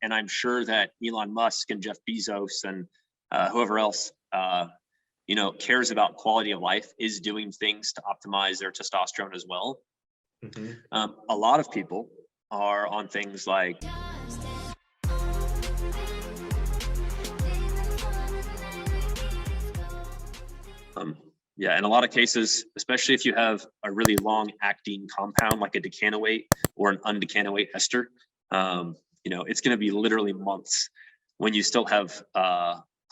And I'm sure that Elon Musk and Jeff Bezos and whoever else, cares about quality of life is doing things to optimize their testosterone as well. A lot of people are on things like in a lot of cases, especially if you have a really long acting compound like a decanoate or an undecanoate ester, it's going to be literally months when you still have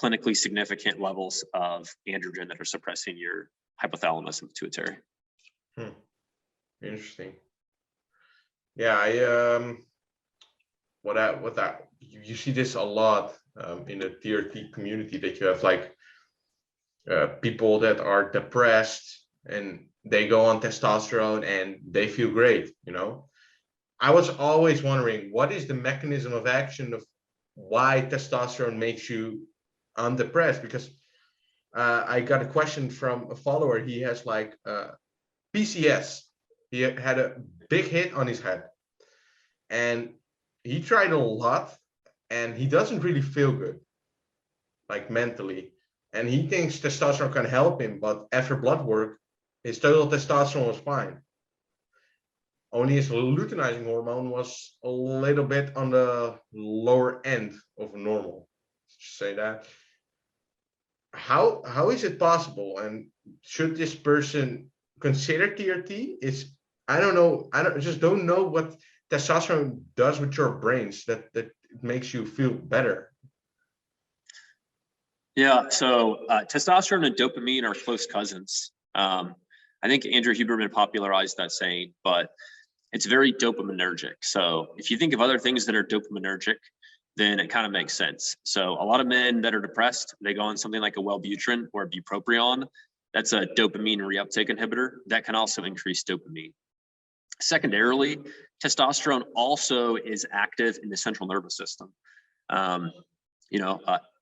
clinically significant levels of androgen that are suppressing your hypothalamus and pituitary. Interesting. Yeah, you see this a lot in the TRT community, that you have like people that are depressed and they go on testosterone and they feel great. I was always wondering, what is the mechanism of action of why testosterone makes you undepressed? Because I got a question from a follower. He has like PCS. He had a big hit on his head and he tried a lot and he doesn't really feel good, like mentally. And he thinks testosterone can help him, but after blood work, his total testosterone was fine. Only his luteinizing hormone was a little bit on the lower end of normal. Just say that. How is it possible? And should this person consider TRT? I don't know. I just don't know what testosterone does with your brains that it makes you feel better. Yeah, so testosterone and dopamine are close cousins. I think Andrew Huberman popularized that saying, but it's very dopaminergic. So if you think of other things that are dopaminergic, then it kind of makes sense. So a lot of men that are depressed, they go on something like a Wellbutrin or a bupropion. That's a dopamine reuptake inhibitor that can also increase dopamine. Secondarily, testosterone also is active in the central nervous system.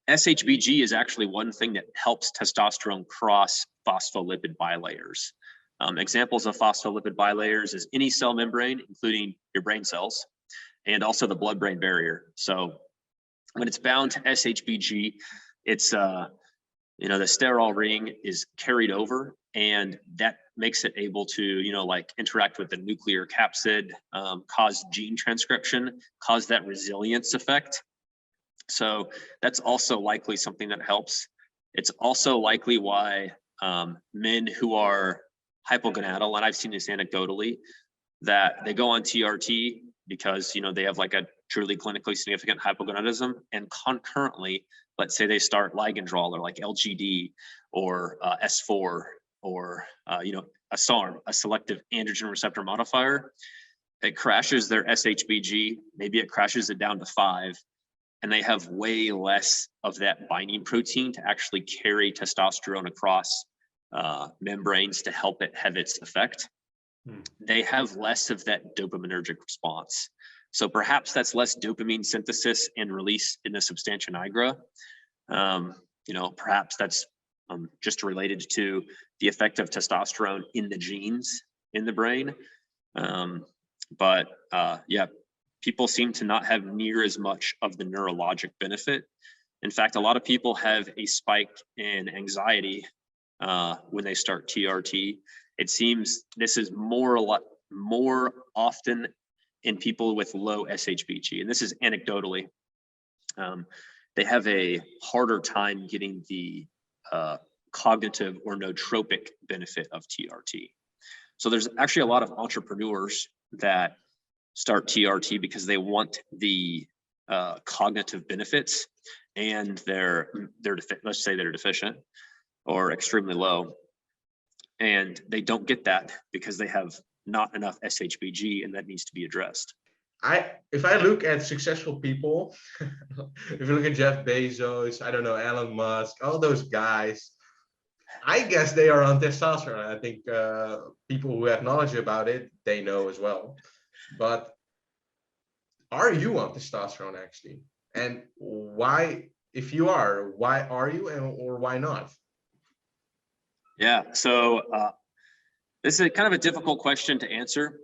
SHBG is actually one thing that helps testosterone cross phospholipid bilayers. Examples of phospholipid bilayers is any cell membrane, including your brain cells, and also the blood-brain barrier. So when it's bound to SHBG, it's the sterol ring is carried over, and that makes it able to interact with the nuclear capsid, cause gene transcription, cause that resilience effect. So that's also likely something that helps. It's also likely why men who are hypogonadal, and I've seen this anecdotally, that they go on TRT because they have like a truly clinically significant hypogonadism, and concurrently, let's say they start ligand draw or like LGD or S4 or a SARM, a selective androgen receptor modifier. It crashes their SHBG, maybe it crashes it down to 5, and they have way less of that binding protein to actually carry testosterone across membranes to help it have its effect. They have less of that dopaminergic response. So perhaps that's less dopamine synthesis and release in the substantia nigra. Perhaps that's just related to the effect of testosterone in the genes in the brain. People seem to not have near as much of the neurologic benefit. In fact, a lot of people have a spike in anxiety when they start TRT. It seems this is more often in people with low SHBG, and this is anecdotally. They have a harder time getting the cognitive or nootropic benefit of TRT. So there's actually a lot of entrepreneurs that start TRT because they want the cognitive benefits, and let's say they're deficient or extremely low, and they don't get that because they have not enough SHBG, and that needs to be addressed. If I look at successful people, if you look at Jeff Bezos, I don't know, Elon Musk, all those guys, I guess they are on testosterone. I think people who have knowledge about it, they know as well. But are you on testosterone actually? And why, if you are, why are you, or why not? Yeah, so this is kind of a difficult question to answer.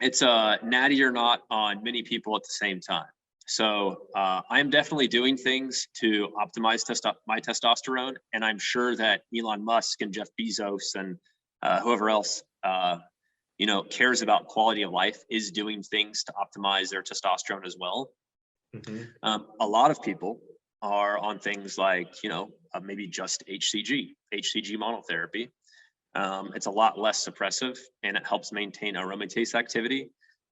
It's natty or not on many people at the same time. So I'm definitely doing things to optimize my testosterone, and I'm sure that Elon Musk and Jeff Bezos and whoever else cares about quality of life is doing things to optimize their testosterone as well. A lot of people are on things like maybe just HCG monotherapy. It's a lot less suppressive and it helps maintain aromatase activity.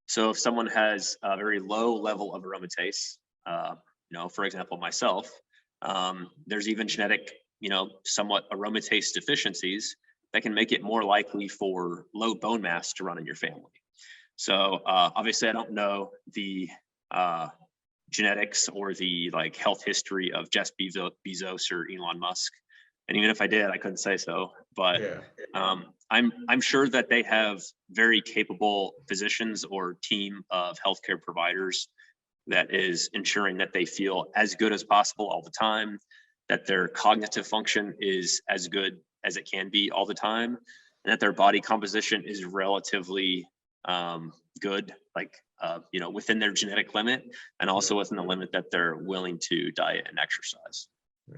So if someone has a very low level of aromatase, for example, myself, there's even genetic, somewhat aromatase deficiencies that can make it more likely for low bone mass to run in your family. So obviously I don't know the genetics or the health history of Jeff Bezos or Elon Musk. And even if I did, I couldn't say so. But yeah. I'm sure that they have very capable physicians or team of healthcare providers that is ensuring that they feel as good as possible all the time, that their cognitive function is as good as it can be all the time, and that their body composition is relatively good, within their genetic limit, and also within the limit that they're willing to diet and exercise.